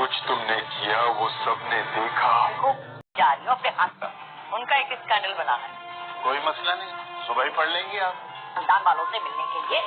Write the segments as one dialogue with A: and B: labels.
A: कुछ तुमने किया वो सबने देखा।
B: जा रही हो अपने खान पर, उनका एक स्कैंडल बना है।
A: कोई मसला नहीं, सुबह ही पढ़ लेंगे आप।
B: खानदान वालों से मिलने के लिए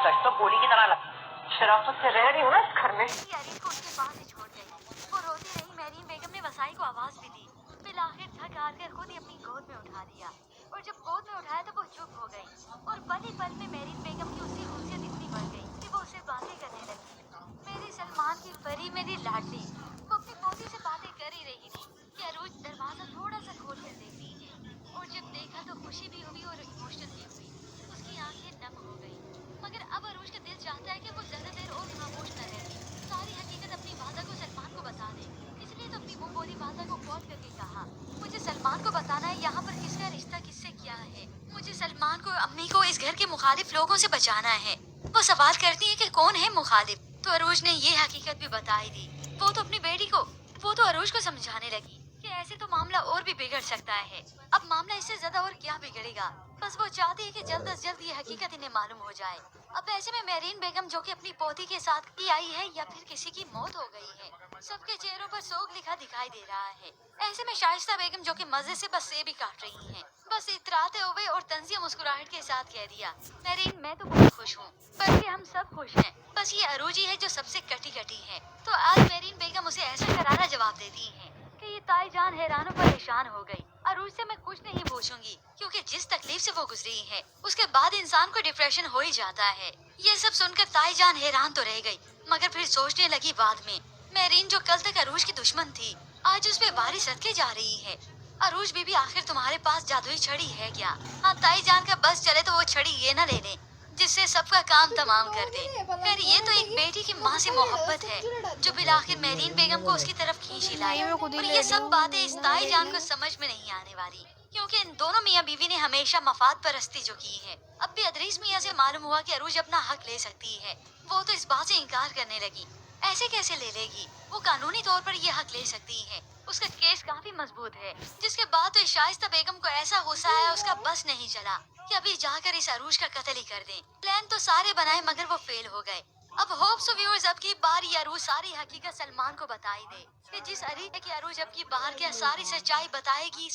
B: सच तो गोली की तरह लगता, शराफत से रह रही हूँ ना इस घर में।
C: अरीन को उसके पास ही छोड़ गई। वो रोती रही। मेरीन बेगम ने वसाई को आवाज भी दी। फिर आखिर थक हार कर खुद ही अपनी गोद में उठा लिया, और जब गोद में उठाया तो वो चुप हो गई। और पल ही पल में मेरीन बेगम की उसकी खूबियत इतनी बढ़ गई कि वो उससे बातें करने लगी। मेरे सलमान की परी, मेरी लाडली, वो अपनी पोती से बातें कर ही रही थी कि अरूज दरवाजा थोड़ा सा खोल कर देख लीजिए। और जब देखा तो खुशी भी हुई और इमोशनल भी हुई। उसकी आंखें नम हो गई। मगर अब अरूज का दिल चाहता है कि वो ज्यादा देर और खामोश न रहे, सारी हकीकत अपनी वादा को सलमान को बता दे। इसलिए तो अपनी मुंह बोली वादा को कॉल करके कहा, मुझे सलमान को बताना है यहाँ पर किसका रिश्ता किससे क्या है। मुझे सलमान को, अम्मी को इस घर के मुखालिफ लोगों से बचाना है। वो सवाल करती है कि कौन है मुखालिफ, तो अरूज ने ये हकीकत भी बताई दी। वो तो अपनी बेटी को, वो तो अरूज को समझाने लगी कि ऐसे तो मामला और भी बिगड़ सकता है। अब मामला इससे ज्यादा और क्या बिगड़ेगा, बस वो चाहती है कि जल्द से जल्द ये हकीकत इन्हें मालूम हो जाए। अब ऐसे में मेरीन बेगम जो कि अपनी पोती के साथ ही आई है या फिर किसी की मौत हो गई है, सबके चेहरों पर सोग लिखा दिखाई दे रहा है। ऐसे में शाइस्ता बेगम जो कि मजे से बस सेब ही काट रही हैं, बस इतराते हुए और तंजिया मुस्कुराहट के साथ कह दिया, मेरीन मैं तो बहुत खुश हूँ, बल्कि हम सब खुश हैं, बस ये अरूजी है जो सबसे कटी कटी है। तो आज मेरीन बेगम उसे ऐसा करारा जवाब देती है कि ये ताई जान हैरान और परेशान हो गई। अरूज से मैं कुछ नहीं पूछूंगी, क्योंकि जिस तकलीफ से वो गुजरी है उसके बाद इंसान को डिप्रेशन हो ही जाता है। ये सब सुनकर ताई जान हैरान तो रह गई, मगर फिर सोचने लगी बाद में, मेरीन जो कल तक अरूज की दुश्मन थी, आज उस पे बारिश सदके जा रही है। अरूज बीबी आखिर तुम्हारे पास जादुई छड़ी है क्या? हाँ ताई जान का बस चले तो वो छड़ी ये न ले ले जिससे सबका काम तमाम कर दे। फिर ये तो एक बेटी की माँ से मोहब्बत है जो बिलाखिर मेरीन बेगम को उसकी तरफ खींच ही लाई। और ये सब बातें इस ताई जान को समझ में नहीं आने वाली, क्योंकि इन दोनों मियाँ बीवी ने हमेशा मफाद परस्ती जो की है। अब भी अदरीस मियाँ से मालूम हुआ कि अरूज अपना हक ले सकती है, वो तो इस बात से इनकार करने लगी। ऐसे कैसे ले लेगी, वो कानूनी तौर पर ये हक ले सकती है, उसका केस काफी मजबूत है। जिसके बाद तो शाइस्ता बेगम को ऐसा गुस्सा आया उसका बस नहीं चला कि अभी जाकर इस अरूज का कत्ल ही कर दें। प्लान तो सारे बनाए मगर वो फेल हो गए। अब होप्स सो व्यूअर्स अब की बार ये अरूज सारी हकीकत सलमान को बताई दे कि जिस अरी है कि अरूज अब की बार क्या सारी सच्चाई बताएगी।